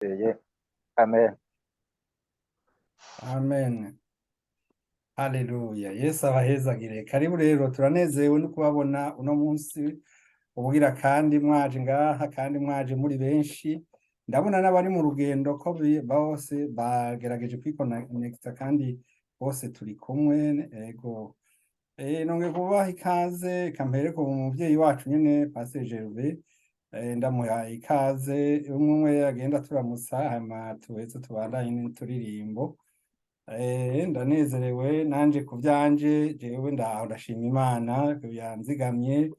Amen. Amen. Haleluya. Yesu abahezagire. Karibu rero turanezewe no kubabona uno munsi ubugira kandi mwaje ngaha kandi mwaje muri benshi. Ndabona n'abari mu rugendo ko bose bagerageje kwikonekita kandi bose turi kumwe. Ego. Nongeye kubaha ikaze kampere ku muvyeyi wacu nyene Pastor Gervais. Ndamuhaye ikaze umwe agenda turamutsa hama tuweze tubandanye n'ituririmbo. Ndanezerewe nanje ku byanje jewe ndashima Imana yanzigamye.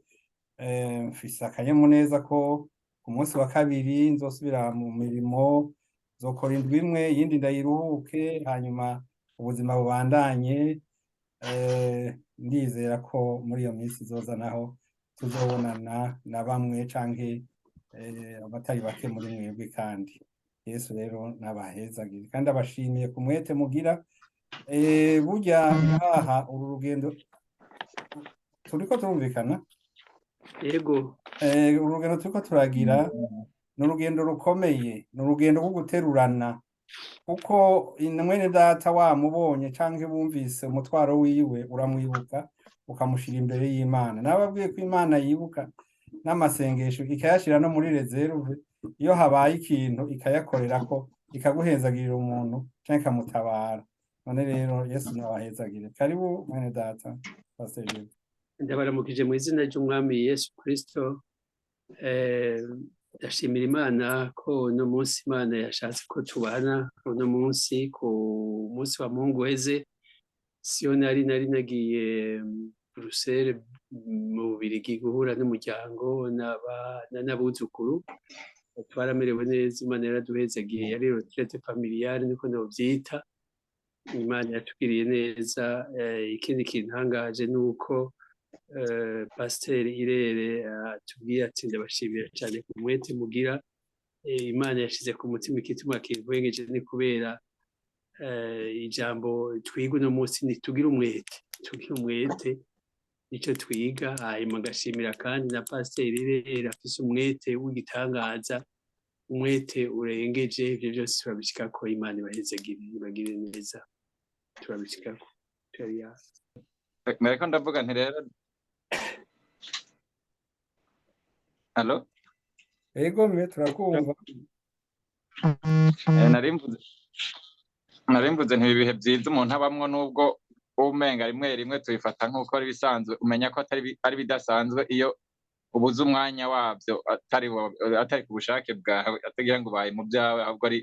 Mfise akanyamuneza ko ku munsi wa kabiri nzosubira mu mirimo, nzokora indwi imwe yindi ndayiruhuke hanyuma ubuzima bubandanye. Ndizera ko muri iyo minsi izoza naho tuzobonana na bamwe canke abatari bake muri mwebwe kandi Yesu rero nabahezagire kandi abashimiye ku mwete mugira. Burya ngaha uru rugendo turiko turumvikana. Yego. Uru rugendo turiko turagira ni urugendo rukomeye, ni urugendo rwo guterurana kuko mwene data wamubonye canke bumvise umutwaro wiwe uramwibuka ukamushira imbere y'Imana. Nababwiye ko Imana yibuka n'amasengesho ikayashira no muri reserve iyo habaye ikintu ikayakorerako ikaguhezagirira umuntu canke ikamutabara. None rero Yesu nabahezagire. Karibu mwene data Pastor Gervais. Ndabaramukije mu izina ry'Umwami Yesu Kristo. Ndashimira Imana ko uno munsi Imana yashatse ko tubana uno munsi ku munsi wa Mungu weze. Siyo nari nagiye Bruxelles mu Bubiligi guhura n'umuryango n'abuzukuru. Twaramerewe neza, Imana yaraduhezagiye, yari retraite familiale niko novyita. Imana yatugiriye neza. Ikindi kintangaje nuko Pasiteri Irere atubwiye ati ndabashimira cyane ku mwete mugira. Imana yashize ku mutima ikituma kintwengeje ni kubera ijambo twiga uno munsi ntitugira umwete nicyo twiga. Hanyuma ngashimira kandi na Pasiteri Irere afise umwete w'igitangaza, umwete urengeje. Ibyo byose turabishikako. Imana ibahezagire, ibagire neza, turabishikako. Nariko ndavuga nti rero. Allo? Ego mwe turakumva. Narimvuze nti ibihe byiza umuntu abamwo nubwo umenga rimwe tubifata nk'uko ari bisanzwe, umenya ko atari bidasanzwe iyo ubuze umwanya wabyo atari ku bushake bwawe, atagira ngo ubaye mu byawe, ahubwo ari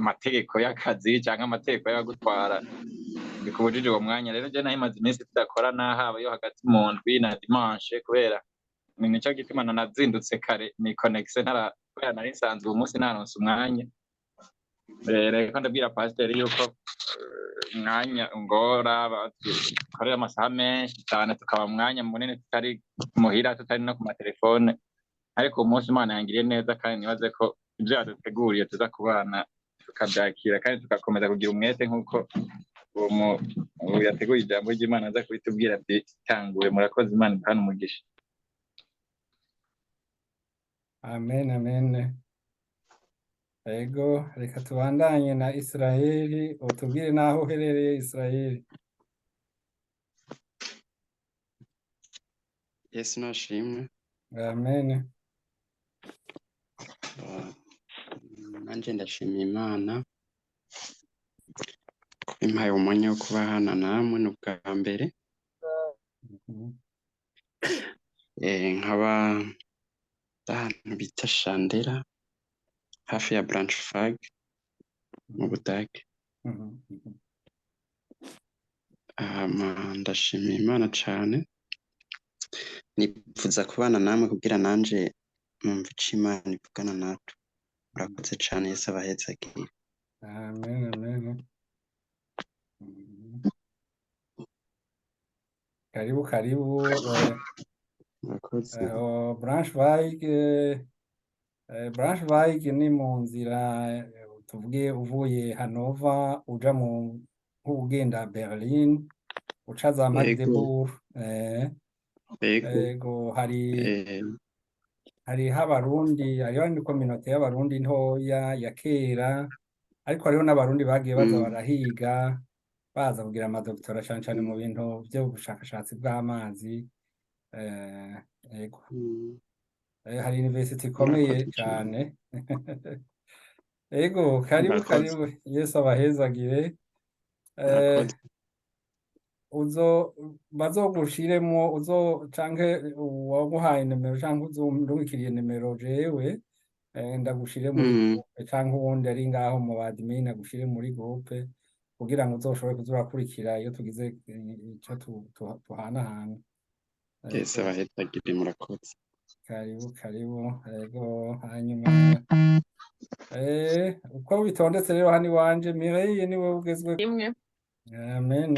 amategeko y'akazi cyangwa amategeko y'abagutwara bikubujije uwo mwanya. Rero je nahimaze iminsi tudakora haba yo hagati mu ndwi na dimanche kubera ni nicyo gituma nazindutse kare ni connection kubera nari nsanzwe uwo munsi naronse umwanya. Rero ndabwira pasiteri yuko umwanya ngora bakorera amasaha menshi cyane, tukaba umwanya munini tutari muhira, tutari no ku matelefone, ariko uwo munsi Imana yangiriye neza kandi nibaze ko ibyo yaduteguriye tuza kubana tukabyakira kandi tugakomeza kugira umwete nk'uko uwo yateguye ijambo ry'Imana aza kubitubwira ati tanguye. Murakoze, Imana iduhane umugisha. Amen, amen. Ego, reka tubandanye na Israeli. Utubwire naho uherereye Israeli. Yesu nashimwe. Amen. Nanje ndashimira Imana ko impaye umwanya wo kuba hano namwe n'ubwa mbere. Nkaba ahantu bita Shandera hafi ya Braunschweig mu Budage. Ndashimira Imana cyane, nipfuza kubana namwe kugira nanje numva ico Imana ivugana natwe. Murakoze cyane, Yesu abahezagire. Amen, amen. Karibu. Murakoze. Braunschweig ni mu nzira tuvuge uvuye Hannover uja mu nk'ugenda Berlin uca za Magdeburg. Ego hari hariho abarundi, hariho n'kominote y'abarundi ntoya ya kera, ariko hariho n'abarundi bagiye baza barahiga, baza kugira amadoktora cane cane mu bintu vy'ubushakashatsi bw'amazi. Yego. Hari university ikomeye cane. Ego, karibu Murakoze. karibu, Yesu abahezagire. Murakoze. Bazogushiremwo canke uwaguhaye nimero canke uzurungikiriye nimero jewe, ndagushire muri groupe canke uwundi ari ngaho mu badmin agushire muri groupe kugira ngo uzoshobore kuza urakurikira iyo tugize ico tuhanahana. Yesu abahezagire, murakoze. Karibu karibu. Ego, hanyuma uko bitondetse rero hano iwanje, Mireille niwe ugezwe. Rimwe Amen.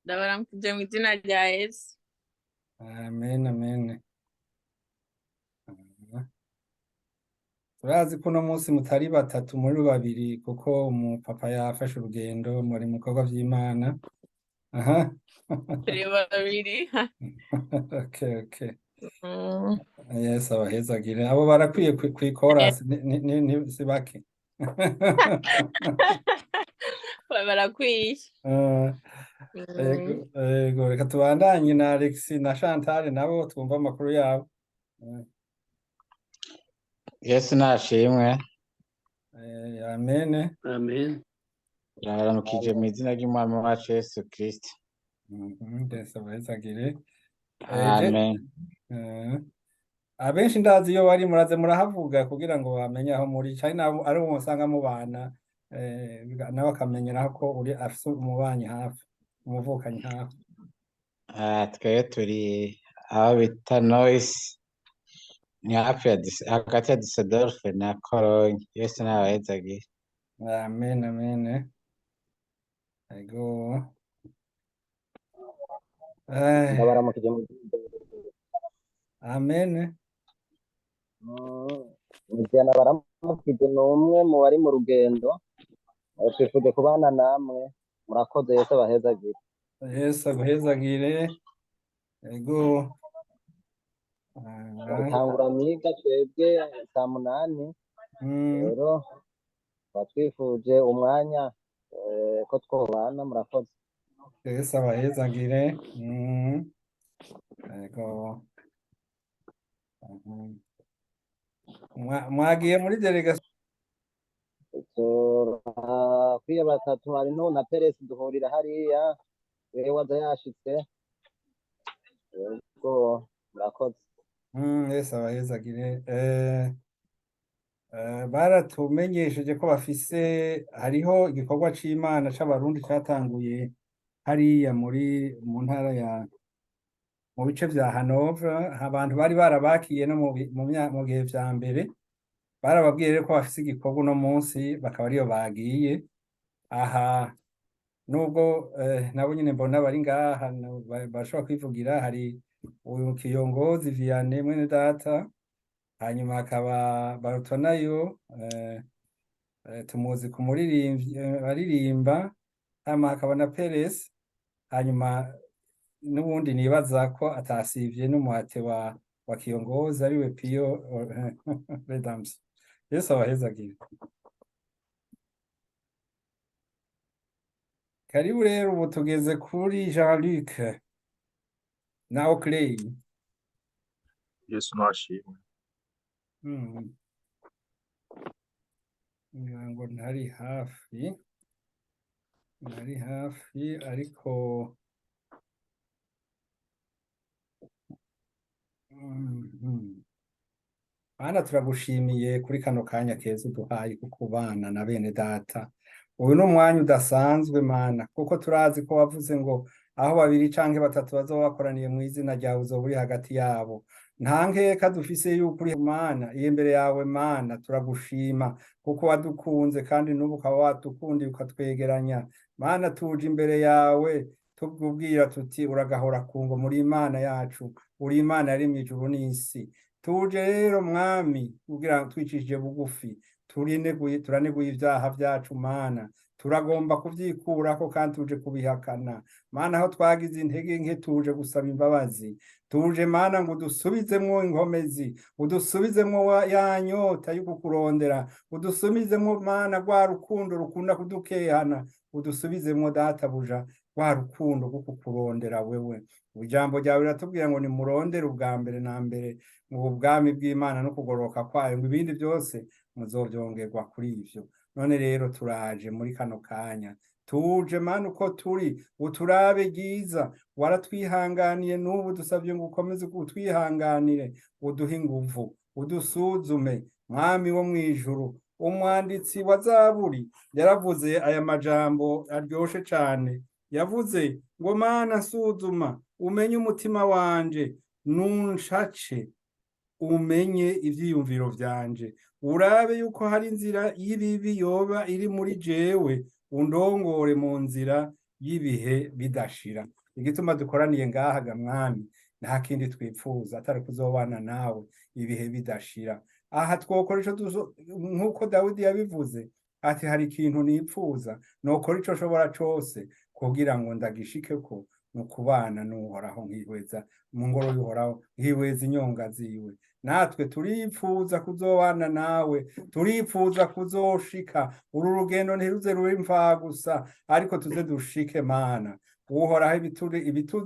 ndabaramukije mu izina rya Yesu. Amen, amen. Turazi ko uno munsi mutari batatu muri babiri kuko umupapa yafashe urugendo muri mu bikorwa vy'Imana. Aha. Turi babiri. Okay. Yes, abahezagire. Abo barakwiye kw'ikorasi si bake. Barakwiye. Ego, reka tubandanye na Alex na Chantal nabo twumva amakuru yabo. Yesu nashimwe. Amen. Amen. Turabaramukije mu izina ry'Umwami wacu Yesu Kristo. Yesu abahezagire. Amen. Abenshi ndazi iyo bari muraze murahavuga kugira ngo bamenye aho muri cyane ari uwo musanga mubana, nawe akamenyeraho ko uri afise umubanyi hafi, umuvukanyi hafi. Twebwe turi aho bita Noisi, ni hafi hagati ya Düsseldorf na Cologne. Yesu nabahezagire. Amen, amen. Ego. Ndabaramukije. Amen. Mujyana baramukije n'umwe mu bari mu rugendo, twifuje kubana namwe, murakoze. Yesu abahezagire. Yesu aguhezagire. Ego. Tangura miga twebwe 8:00, rero twifuje umwanya ko twobana, murakoze. Yesu abahezagire. Ego. Mwagiye muri delegation? Kwiye batatu hari na Peresi duhurira hariya, wewe waza yashitse. Yego, murakoze. Yesu abahezagire. Baratumenyesheje ko hariho igikorwa c'Imana c'abarundi catanguye hariya mu ntara mu bice vya Hanovre. Abantu bari barabakiye no mu gihe vya mbere, barababwiye rero ko bafise igikorwa uno munsi, bakaba ariyo bagiye. Aha nubwo nabo nyine mbona bari ngaha bashobora kwivugira, hari uyu Kiyongozi Vianney mwene data, hanyuma hakaba Barutwanayo, tumuzi ku aririmba, hanyuma hakaba na Perez, hanyuma n'ubundi nibaza ko atasivye n'umuhate wa Kiyongozi ariwe Pio Redams. Yesu abahezagire. Karibu rero, ubu tugeze kuri Jean-Luc na Oakley. Yesu nashimwe. Ngo ntari hafi ariko Bana turagushimiye kuri kano kanya keza uduhaye kuko ubana na bene data. Uyu ni umwanya udasanzwe Mana, kuko turazi ko wavuze ngo aho babiri canke batatu bazoba bakoraniye mu izina ryawe uzoba uri hagati yabo. Nta nkeka dufise yuko uri Mana, imbere yawe Mana turagushima kuko wadukunze kandi n'ubu ukaba wadukundiye ukatwegeranya. Mana tuje imbere yawe tukubwira tuti uragahora ku ngoma, muri Imana yacu, uri Imana yaremye ijuru n'isi. tuje rero mwami kugira ngo twicishije bugufi turaneguye ibyaha byacu mana, turagomba kuvyikurako kandi tuje kubihakana mana, aho twagize intege nke tuje gusaba imbabazi, tuje mana ngo udusubizemwo inkomezi, udusubizemwo ya nyota yo kukurondera, udusubizemwo mana rwa rukundo rukunda kudukehana, udusubizemwo databuja rwa rukundo rwo kukurondera wewe. Ijambo ryawe riratubwira ngo nimurondere ubwa mbere na mbere mu bwami bw'Imana no kugororoka kwayo, ngo ibindi byose muzovyongerwa kuri ivyo. None rero turaje muri kano kanya, tuje mana uko turi, uturabe ryiza, waratwihanganiye n'ubu dusabye ngo ukomeze kutwihanganire, uduhe inguvu, udusuzume mwami wo mwijuru. Umwanditsi wa Zaburi yaravuze aya majambo aryoshe cane, yavuze ngo mana nsuzuma umenye umutima wanje, nuncace umenye ivyiyumviro vyanje, urabe yuko hari inzira y'ibibi yoba iri muri jewe, undongore mu nzira y'ibihe bidashira. Igituma dukoraniye ngaha ga mwami, nta kindi twipfuza atari kuzobana nawe ibihe bidashira. Aha twokora ico nk'uko Dawidi yabivuze ati, hari ikintu nipfuza, nokora ico nshobora cose kugira ngo ndagishikeko, nukubana n'uhoraho nkihweza mu ngoro y'uhoraho, nkihweza inyonga ziwe. Natwe turipfuza kuzobana nawe, turipfuza kuzoshika uru rugendo ntiruze rube imfagusa, ariko tuze dushike mana. Uhoraho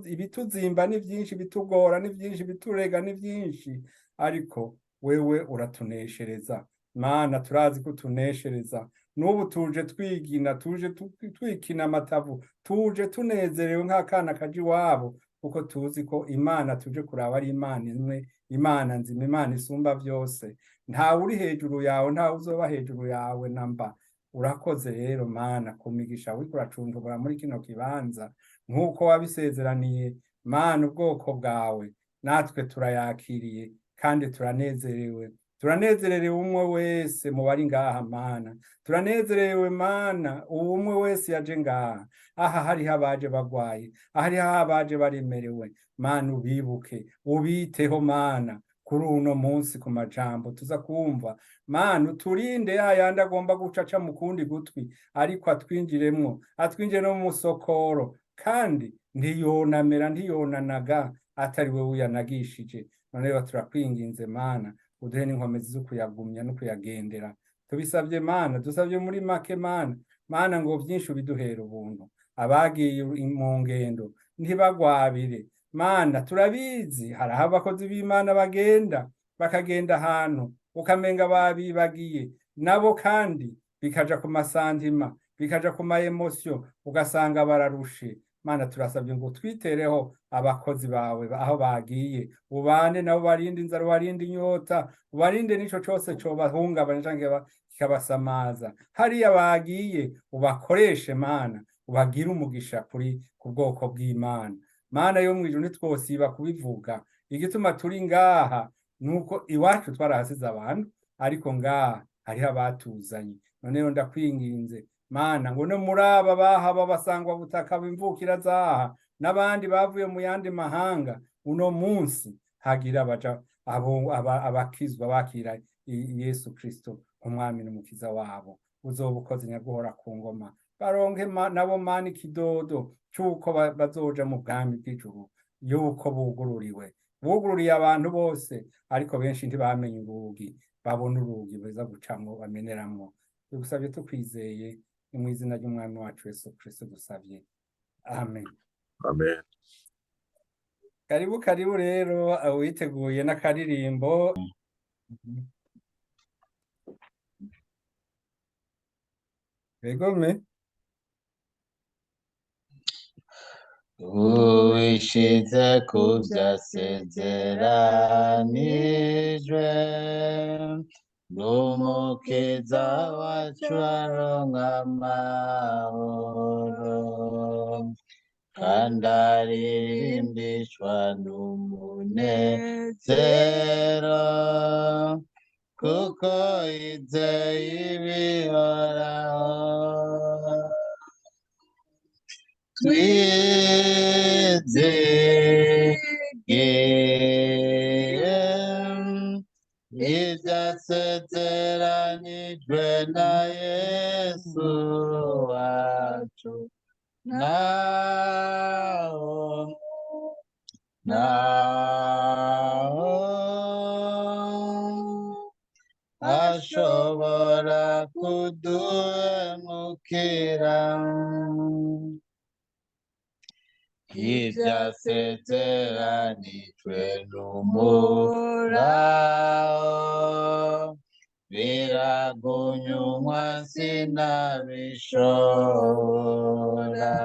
ibituzimba ni vyinshi, bitugora ni vyinshi, biturega ni vyinshi, ariko wewe uratuneshereza mana, turazi ko utuneshereza. N'ubu tuje twigina, tuje twikina amatavu, tuje tunezerewe nk'akana kaje iwabo, kuko tuzi ko Imana tuje kuraba ari Imana imwe, Imana nzima, Imana isumba vyose. Ntawe uri hejuru yawe, ntawe uzoba hejuru yawe namba. Urakoze rero mana kumigisha wiko uracungura muri kino kibanza nk'uko wabisezeraniye mana ubwoko bwawe, natwe turayakiriye kandi turanezerewe umwe wese mu bari ngaha mana, turanezerewe mana umwe wese yaje ngaha. Aha hariho abaje bagwaye, hariho abaje baremerewe, mana ubibuke, ubiteho mana kuri uno munsi ku majambo tuza kumva mana, uturinde yayandi agomba gucaca mu kundi gutwi, ariko atwinjiremwo, atwinjire no mu musokoro, kandi ntiyonamera ntiyonanaga atari wewe uyanagishije. None rero turakwinginze mana, uduhe n'inkomezi zo kuyagumya no kuyagendera. Tubisabye mana, dusabye muri make mana, mana ngo vyinshi ubiduhera ubuntu. Abagiye mu ngendo ntibagwabire mana, turabizi hariho abakozi b'Imana bakagenda ahantu ukamenga babibagiye nabo, kandi bikaja ku masantima, bikaja ku ma emotion, ugasanga bararushe. Mana turasabye ngo twitereho abakozi bawe aho bagiye, ubane nabo, barinde inzara, ubarinde inyota, ubarinde n'ico cose cobahungabanya canke kikabasamaza. Hariya bagiye ubakoreshe mana, ubagire umugisha ku bwoko bw'Imana. Mana yo mwijuru ntitwosiba kubivuga, igituma turi ngaha nuko iwacu twarahasize abantu, ariko ngaha hariho abatuzanye. Noneho ndakwinginze mana ngo no muri aba bahaba basangwa butaka bimvukira zaha n'abandi bavuye mu yandi mahanga, uno munsi hagira abaja abakizwa bakira Yesu Kristo umwami n'umukiza wabo. Uzobukoze nyaguhora ku ngoma, baronke nabo mana ikidodo cyuko bazoja mu bwami bw'ijuru, yuko bugururiye abantu bose, ariko benshi ntibamenye urugi, babona urugi beza gucamwo bameneramwo. Tugusabye tukwizeye mu izina ry'umwami wacu Yesu Kristo dusabye, amen. Amen. Karibu rero witeguye n'akaririmbo. Begome Uwishize ku vyasezeranijwe, n'umukiza wacu aronka amahoro, kandi aririmbishwa n'umunezero, kuko yizeye ibihoraho. Twizigiye ibyasezeranijwe na Yesu wacu naho ashobora kuduhemukira ibyasezeranijwe n'Uhoraho biragunywa sinabishobora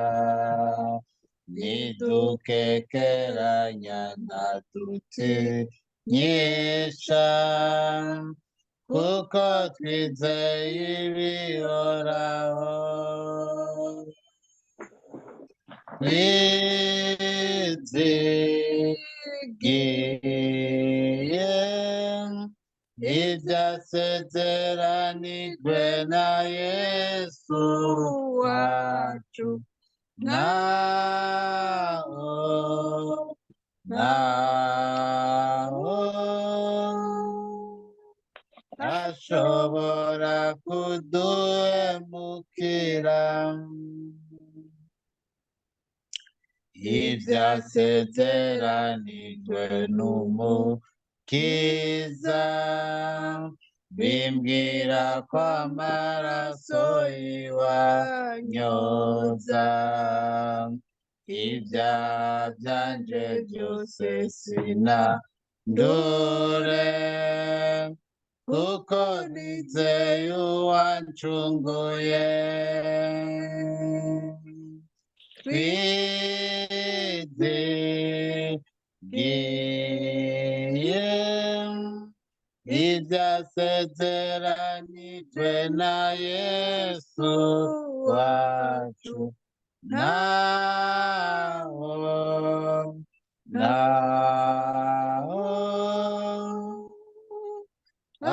nidukekeranya ntadutinyisha kuko twizeye ibihoraho twizigiye ibyasezeranijwe na Yesu wacu naho ashobora kuduhemukira ibyasezeranijwe n'Umukiza bimbwira ko amaraso yiwanyoza ibyaha byanje byose sinandure kuko nizeye uwancunguye twizigiye ibyasezeranijwe na Yesu wacu naho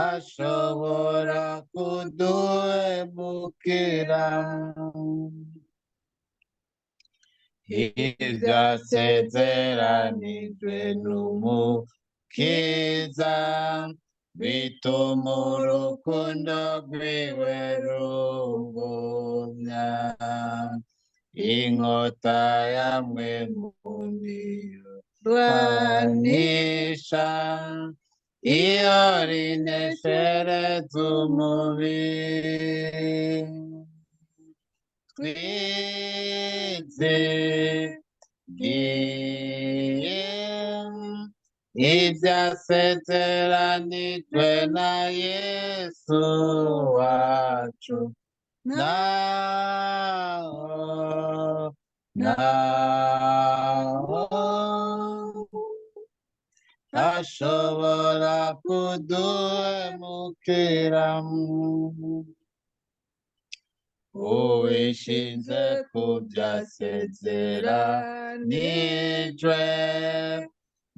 ashobora kuduhemukira ibyasezeranijwe n'Umukiza bituma urukundo rwiwe rugumya inkota yamwe mundwanisha iyo rineshereza umubiri twizigiye ibyasezeranijwe na Yesu wacu naho ashobora kuduhemukira uwishinze ku byasezeranijwe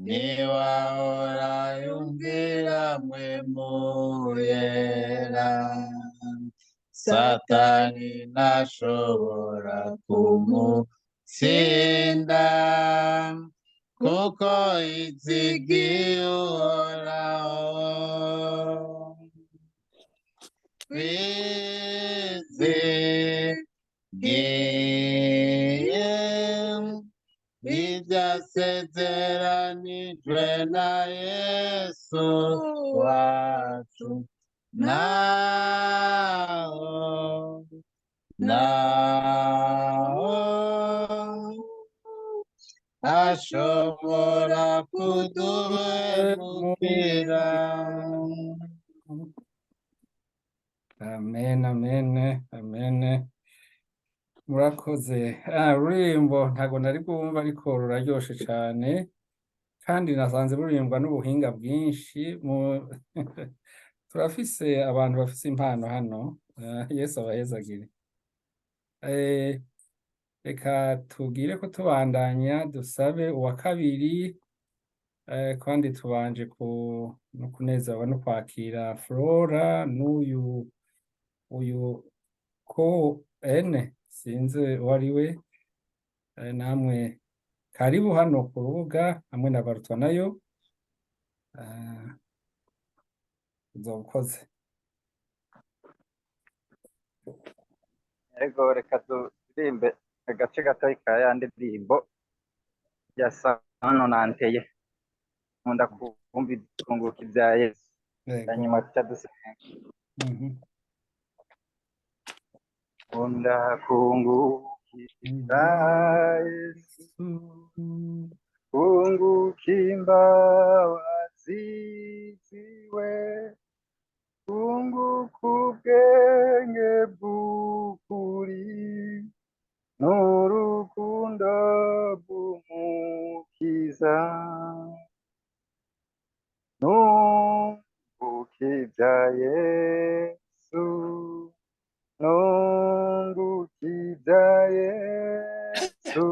niwahora yumvira mwe muyera Satani ntashobora kumutsinda kuko yizigiye Uhoraho twizigiye ibyasezeranijwe na Yesu wacu naho ashobora kuduhemukira amen amen amen murakoze ururirimbo ntago nari bwumva ariko ruraryoshe cyane kandi nasanze rurimbwa n'ubuhinga bwinshi turafise abantu bafise impano hano Yesu abahezagire reka tubwire ko tubandanya dusabe uwa kabiri kandi tubanje no kunezerwa no kwakira Flora uyu ko sinzi uwo ari we namwe karibu hano ku rubuga hamwe na Barutwanayo uzoba ukoze. Ego reka turirimbe agace gatoyi ka ya ndirimbo ya Sano Nanteye. Nkunda kumva kunguka ibya Yesu. Yego. Hanyuma tuca dusenga. Nkunda kunguka ibya Yesu. Kunguka imbabazi ziwe. Kunguka ubwenge bw'ukuri. N'urukundo rw'umukiza. Nunguka ibya Yesu. Nunguka ibya Yesu.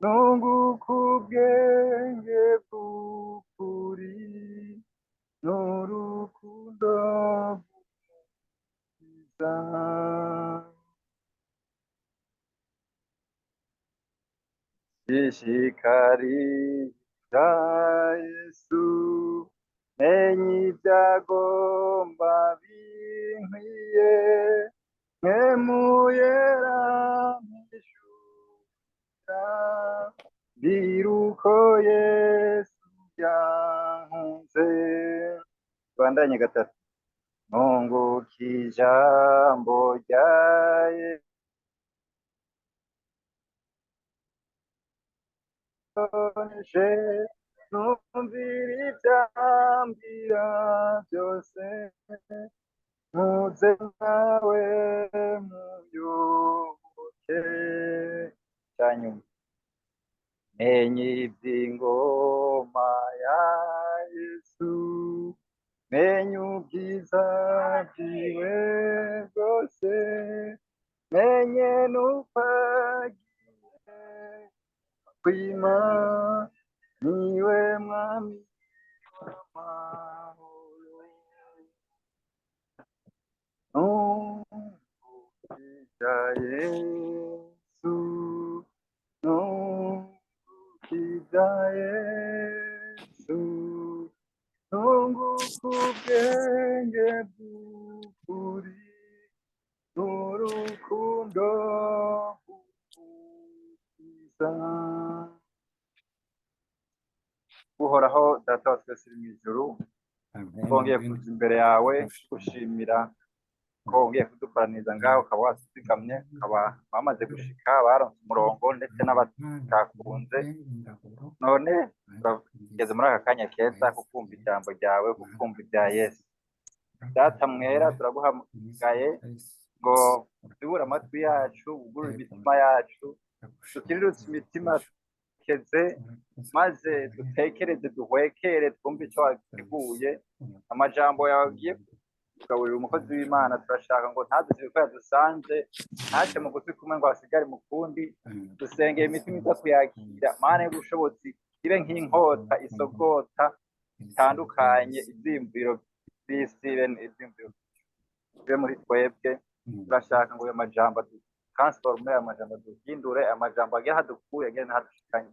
Nunguka ubwenge bw'ukuri. N'urukundo rw'umukiza. Ishikarira Yesu, menye ibyagomba binkwiye, mwemuyera mpishura, biruko Yesu yankunze. Bandanye gatatu. Nunguka ijambo rya Yesu. Numvira ibyambira byose, muze nawe muyoboke. Cyanyuma. Menye iby'ingoma ya Yesu, menye ubwiza bwiwe bwose, menye n'upagiye kwima, niwe mwami w'amahoro. Nunguka ibya Yesu. Nunguka ibya Yesu. Nunguka ubwenge bw'ukuri. N'urukundo rw'umukiza. Uhoraho data wa twese uri mu ijuru, twongeye kuza imbere yawe gushimira ko wongeye kudukoraniza ngaho, ukaba watuzigamye, ukaba wamaze gushika baronse umurongo ndetse n'abatakunze. None tugeze muri aka kanya keza ko kumva ijambo ryawe, ko kumva ibya Yesu. Data mwera, turaguhamagaye ngo utubure amatwi yacu, ugurure imitima yacu, dukirirutse imitima keze, maze dutekereze, duhwekere, twumve icyo wateguye. Amajambo yawe agiye kugaburira umukozi w'Imana, turashaka ngo ntadusibe ko yadusanze, ntace mu gutwi kumwe ngo hasigare mu kundi. Dusengeye imitima iza kuyakira, Mana y'ubushobozi, ibe nk'inkota isogota itandukanye ivyiyumviro vy'isi, bene ivyiyumviro bibe muri twebwe. Turashaka ngo ayo majambo transforme, ayo majambo duhindure, ayo majambo agiye hadukuye, agiye n'ahadushikanye.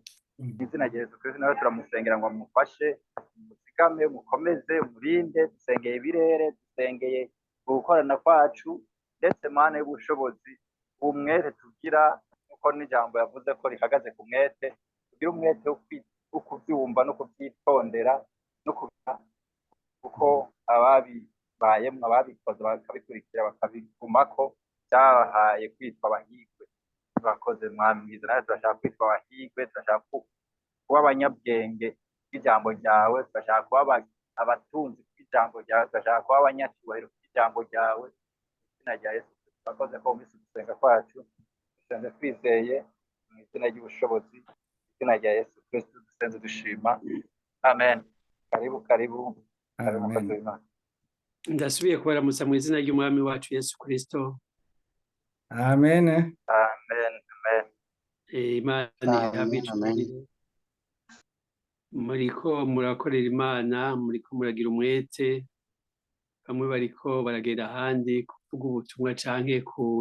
Izina rya Yesu Kristo nawe turamusengera ngo mufashe, muzigame, mukomeze, murinde. Dusengeye ibirere, dusengeye gukorana kwacu, ndetse Mana y'ubushobozi, umwete tugira, nkuko n'ijambo yavuze ko rihagaze ku mwete, tugira umwete wo kubyumva no kubyitondera no kubira, kuko ababibayemwo, ababikoze bakabikurikira bakabigumako, byabahaye kwitwa abahigwe. Turakoze Mwami mwiza, nawe turashaka kwitwa abahigwe, turashaka kuba abanyabwenge bw'ijambo ryawe, turashaka kuba abatunzi bw'ijambo ryawe, turashaka kuba abanyacyubahiro bw'ijambo ryawe. Izina rya Yesu turakoze ko mu minsi gusenga kwacu dusenze twizeye mu izina ry'ubushobozi, izina rya Yesu Kristo dusenze dushima, amen. Karibu karibu mukozi w'Imana. Ndasubiye kubaramutsa mu izina ry'umwami wacu Yesu Kristo. Amen. Amen. Amen. Imana ihabwe icyubahiro. Muriko murakorera Imana, muriko muragira umwete, bamwe bariko baragenda ahandi kuvuga ubutumwa canke ku